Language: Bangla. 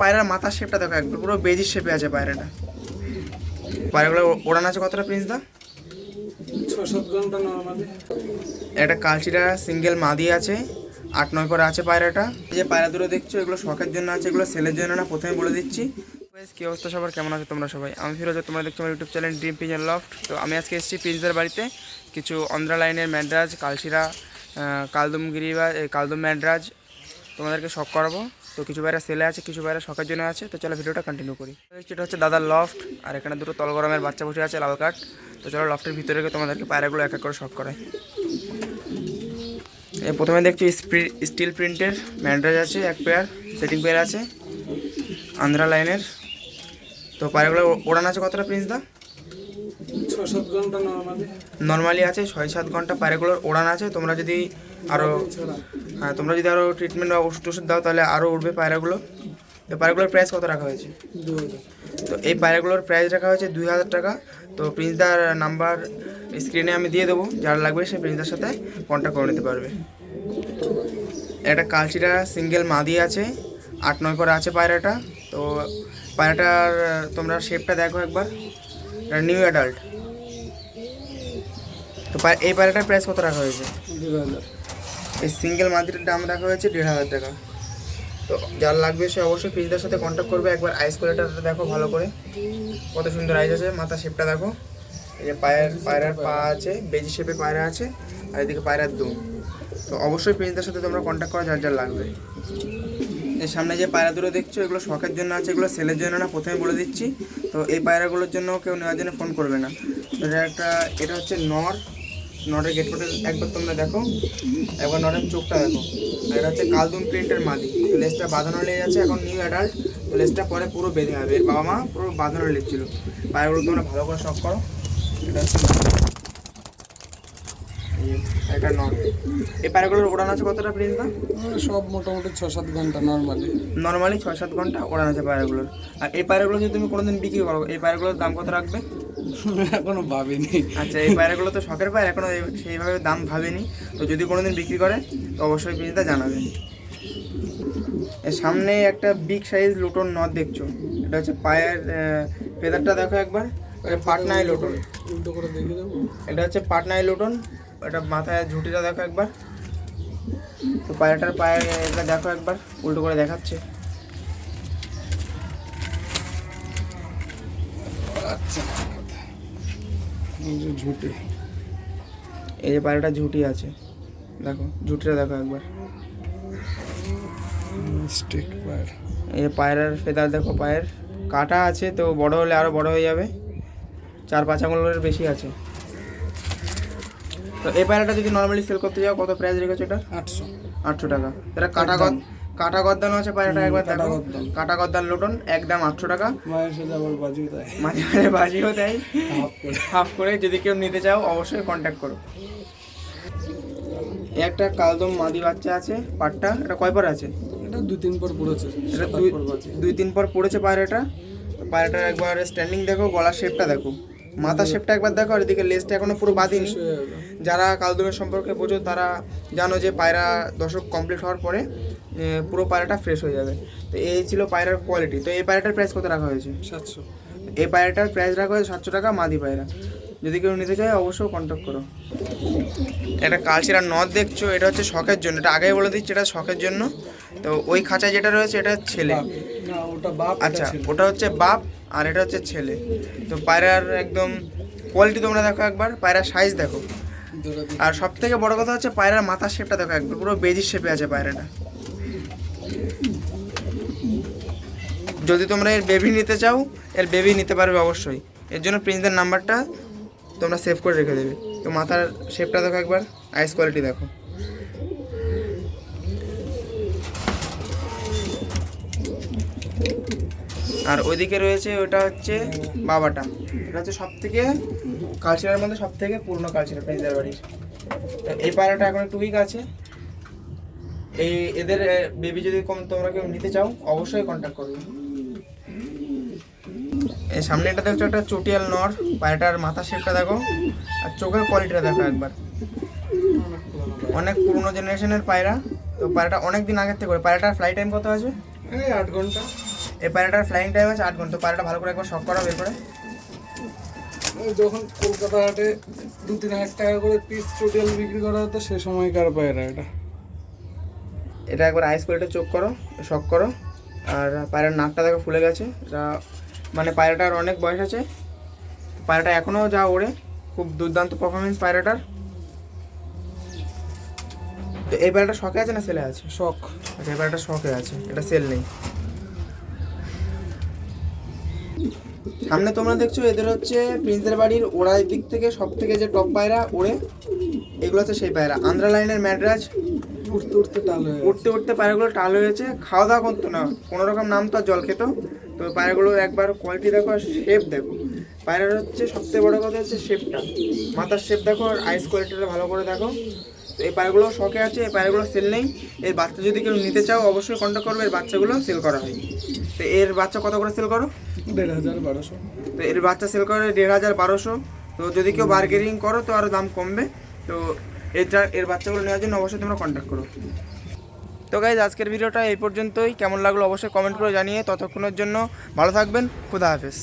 পায়রার মাথার শেপটা দেখো একবার পুরো বেজির শেপে আছে পায়রাটা। পায়রাগুলো ওড়ান আছে কতটা প্রিন্স দা? 6-7 ঘন্টা নরমালি। একটা কালচিরা সিঙ্গেল মাদি আছে, 8-9 করে আছে পায়রাটা। এই যে পায়রা দুটো দেখছো এগুলো শখের জন্য আছে, এগুলো সেলের জন্য না, প্রথমে বলে দিচ্ছি। কী অবস্থা সবার, কেমন আছে তোমরা সবাই? আমি ফিরোজ, তোমরা দেখছো আমার YouTube channel dream pigeon loft. তো আমি আজকে এসেছি প্রিন্সদের বাড়িতে কিছু অন্ধ্রা লাইনের ম্যাড্রাজ, কালচিরা, কালদম গিরিবাজ, কালদম ম্যাড্রাজ তোমাদেরকে শখ করাবো। তো কিছু বাইরে সেলে আছে, কিছু বাইরে শখের জন্য আছে। তো চলো ভিডিওটা কন্টিনিউ করি। এটা হচ্ছে দাদার লফট, আর এখানে দুটো তলগরমের বাচ্চা বসে আছে লাল কাঠ। তো চলো লফটের ভিতরে গিয়ে তোমাদেরকে পায়রাগুলো এক এক করে শখ করাই। প্রথমে দেখছি স্টিল প্রিন্টের ম্যাড্রাজ আছে, এক পেয়ার সেটিং পেয়ার আছে আন্ধ্রা লাইনের। তো পায়রাগুলো ওড়ান আছে কতটা প্রিন্স দা? 6-7 ঘন্টা নর্মালি আছে 6-7 ঘন্টা পায়রাগুলোর ওড়ান আছে। তোমরা যদি আরও তোমরা যদি আরও ট্রিটমেন্ট বা ওষুধ টষুধ দাও তাহলে আরও উঠবে পায়রাগুলো। তো পায়রাগুলোর প্রাইস কত রাখা হয়েছে? 2000। তো এই পায়রাগুলোর প্রাইস রাখা হয়েছে 2000 টাকা। তো প্রিন্সদার নাম্বার স্ক্রিনে আমি দিয়ে দেবো, যারা লাগবে সে প্রিন্সদার সাথে কন্ট্যাক্ট করে নিতে পারবে। একটা কালচিরা সিঙ্গেল মাদি আছে, 8-9 করে আছে পায়রাটা। তো পায়রাটার তোমরা শেপটা দেখো একবার, নিউ অ্যাডাল্ট। তো এই পায়রাটার প্রাইস কত রাখা হয়েছে? 2000। এই সিঙ্গেল মাদিটার দাম রাখা হয়েছে 1500 টাকা। তো যার লাগবে সে অবশ্যই প্রিন্সদার সাথে কন্ট্যাক্ট করবে। একবার আইস কোয়ালিটিটা দেখো ভালো করে, কত সুন্দর আইস আছে, মাথা শেপটা দেখো। এই যে পায়রার পা আছে, বেজি শেপে পায়রা আছে, আর এদিকে পায়রার দুম। তো অবশ্যই প্রিন্সদার সাথে তোমরা কন্ট্যাক্ট করো যার যার লাগবে। এর সামনে যে পায়রা দুটো দেখছো এগুলো শখের জন্য আছে, এগুলো সেলের জন্য না, প্রথমে বলে দিচ্ছি। তো এই পায়রাগুলোর জন্য কেউ নেওয়ার জন্য ফোন করবে না। এটা হচ্ছে নটের গেট ফোটে একবার তোমরা দেখো, একবার নটের চোখটা দেখো। আর এটা হচ্ছে কালদুম প্রিন্টের মাদি। লেজটা বাঁধানো লেগে যাচ্ছে, এখন নিউ অ্যাডাল্ট। লেজটা পরে পুরো বেঁধে হবে। এর বাবা মা পুরো বাঁধানো লেজ ছিল। পায়রাগুলো তোমরা ভালো করে শখ করো। এটা হচ্ছে একটা নট। এই পায়রাগুলোর ওড়ান আছে কতটা প্রিন্স দা? সব মোটামুটি 6-7 ঘন্টা নর্মালি 6-7 ঘন্টা ওড়ান আছে পায়রাগুলোর। আর এই পায়রাগুলো যদি তুমি কোনোদিন বিক্রি করো, এই পায়রাগুলোর দাম কত রাখবে? এখনো ভাবিনি। আচ্ছা, এই পায়রাগুলো তো শখের পায়রা, এখনো সেইভাবে দাম ভাবেনি। তো যদি কোনোদিন বিক্রি করে তো অবশ্যই প্রিন্সদা জানাবে। এর সামনে একটা বিগ সাইজ লুটন নট দেখছো, এটা হচ্ছে পায়ের ফেদারটা দেখো একবার, পাটনাই লুটন। উল্টো করে দেখিয়ে দেবো। এটা হচ্ছে পাটনাই লুটন, এটা মাথায় ঝুঁটিটা দেখো একবার। তো পায়রাটার পায়ের এটা দেখো একবার, উল্টো করে দেখাচ্ছে। আচ্ছা, ঝুঁটি। এই যে পায়রাটা ঝুঁটি আছে, দেখো ঝুঁটিটা দেখো একবার। স্টিক পায়রা। এই যে পায়রার ফেদার দেখো, পায়ের কাটা আছে, তো বড় হলে আরও বড় হয়ে যাবে, 4-5 আঙুলের বেশি আছে। তো এই পায়রাটা যদি নর্মালি সেল করতে যাও কত প্রাইস রেখেছো এটা? 800 টাকা। এটা কাটা গদ্দানো আছে পায়রাটা, একবার দেখো। কাটা গদ্দান লুটন, একদম 800 টাকা। মায়ের সাথে আবার বাজিও দেয়, মাঝে মাঝে বাজিও দেয় হাফ করে। যদি কেউ নিতে চাও অবশ্যই কন্ট্যাক্ট করো। একটা কালদম মাদি বাচ্চা আছে, পাটটা এটা কয় পর আছে? এটা 2-3 পর পড়েছে। এটা 2-3 পর পড়েছে পায়রাটা। পায়রাটার একবার স্ট্যান্ডিং দেখো, গলার শেপটা দেখো, মাথার শেপটা একবার দেখো, আর এদিকে লেজটা এখনো পুরো বাঁধেনি। যারা কালদমের সম্পর্কে বোঝো তারা জানো যে পায়রা দশক কমপ্লিট হওয়ার পরে পুরো পায়রাটা ফ্রেশ হয়ে যাবে। তো এই ছিল পায়রার কোয়ালিটি। তো এই পায়রাটার প্রাইস কত রাখা হয়েছে? 700। এই পায়রাটার প্রাইস রাখা হয়েছে 700 টাকা, মাদি পায়রা। যদি কেউ নিতে চায় অবশ্যই কন্ট্যাক্ট করো। একটা কালচিরা নথ দেখছো, এটা হচ্ছে শখের জন্য, এটা আগেই বলে দিচ্ছি, এটা শখের জন্য। তো ওই খাঁচায় যেটা রয়েছে এটা ছেলে। না, ওটা বাপ। আচ্ছা, ওটা হচ্ছে বাপ আর এটা হচ্ছে ছেলে। তো পায়রার একদম কোয়ালিটি তোমরা দেখো একবার, পায়রার সাইজ দেখো। আর সব থেকে বড় কথা হচ্ছে পায়রার মাথার শেপটা দেখো একবার, পুরো বেজির শেপে আছে পায়রাটা। যদি তোমরা এর বেবি নিতে চাও, এর বেবি নিতে পারবে অবশ্যই। এর জন্য প্রিন্সদের নাম্বারটা তোমরা সেভ করে রেখে দেবে। তো মাথার শেপটা দেখো একবার, আইস কোয়ালিটি দেখো। আর ওইদিকে রয়েছে ওটা হচ্ছে বাবাটা। এটা হচ্ছে সব থেকে কালচারের মধ্যে সব থেকে পুরনো কালচার প্রিন্সদের বাড়ির। এই পায়রাটা এখন একটু উইক আছে। এদের বেবি যদি তোমরা কেউ নিতে চাও অবশ্যই কন্ট্যাক্ট করবে। এই সামনে এটা দেখছো একটা চটিয়াল নর, পায়রাটার মাথার শেপটা দেখো, আর চোখের কোয়ালিটিটা দেখো একবার। অনেক পুরনো জেনারেশনের পায়রা। তো পায়রাটা অনেক দিন আগের থেকে করে। পায়রাটার ফ্লাই টাইম কত আছে? 8 ঘন্টা। এই পায়রাটার ফ্লাইং টাইম আছে 8 ঘন্টা। পায়রাটা ভালো করে একবার শক করা বের করে। ওই যখন কলকাতা হাটে 2-3 হাজার টাকা করে পিস চটিয়াল বিক্রি করা হতো সে সময়কার পায়রা এটা। এটা একবার আইস করে চোখ করো, শক করো। আর পায়রার নাকটা দেখো ফুলে গেছে। এটা মানে পায়রাটার অনেক বয়স আছে, পায়রাটা এখনও যা ওড়ে, খুব দুর্দান্ত পারফরমেন্স পায়রাটার। তো এই পায়রাটা শখে আছে না সেলে আছে? শখ। আচ্ছা, এই পায়রাটা শখে আছে, এটা সেল নেই। সামনে তোমরা দেখছো এদের হচ্ছে প্রিন্সের বাড়ির ওড়ার দিক থেকে সব থেকে যে টপ পায়রা ওড়ে, এগুলো হচ্ছে সেই পায়রা। আন্ধ্রা লাইনের ম্যাড্রাজ। উঠতে উঠতে টাল হয়ে উঠতে উঠতে পায়রাগুলো টাল হয়েছে, খাওয়া দাওয়া করতো না, কোনো রকম নামতো আর জল খেত। তো পায়রাগুলো একবার কোয়ালিটি দেখো আর শেপ দেখো। পায়রার হচ্ছে সবথেকে বড় কথা হচ্ছে শেপটা, মাথার শেপ দেখো আর আইস কোয়ালিটিটা ভালো করে দেখো। তো এই পায়রাগুলো শখে আছে, এই পায়রাগুলো সেল নেই। এর বাচ্চা যদি কেউ নিতে চাও অবশ্যই কন্ট্যাক্ট করবে, এর বাচ্চাগুলো সেল করা হয়। তো এর বাচ্চা কত করে সেল করো? 1,500-1,200। তো এর বাচ্চা সেল করে 1,500-1,200। তো যদি কেউ বার্গেনিং করো তো আরও দাম কমবে। তো এর বাচ্চাগুলো নেওয়ার জন্য অবশ্যই তোমরা কন্ট্যাক্ট করো। তো গাইজ আজকের ভিডিওটা এই পর্যন্তই। কেমন লাগলো অবশ্যই কমেন্ট করে জানিয়ে। ততক্ষণের জন্য ভালো থাকবেন। খুদা হাফেজ।